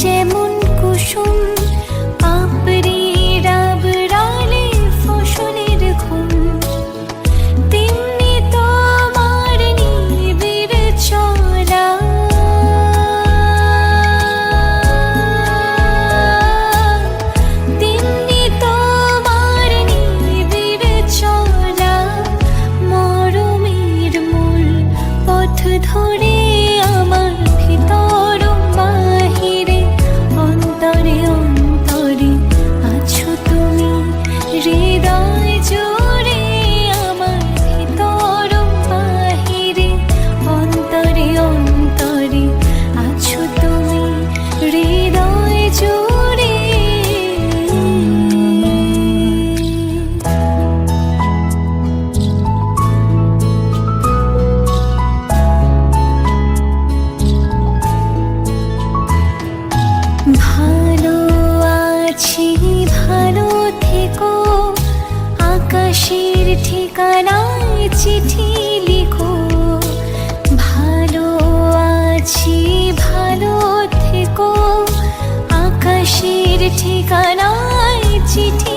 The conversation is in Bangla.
যেমন কুসুম পাপড়ি রাবড়ালে ফসলের ঘুম, তেমনি তোমার নিবিড় চলা। তেমনি তোমার নিবিড় চলা, মরমের মূল পথ ধরে আমার ভিতর বাহিরে অন্তরে অন্তরে আছো তুমি, হৃদয় জুড়ে আমার ভিতর বাহিরে অন্তরে অন্তরে আছো তুমি, হৃদয় জুড়ে। ভালো আছি ভালো থেকো, আকাশের ঠিকানায় চিঠি লিখো। ভালো আছি ভালো থেকো, আকাশের ঠিকানায় চিঠি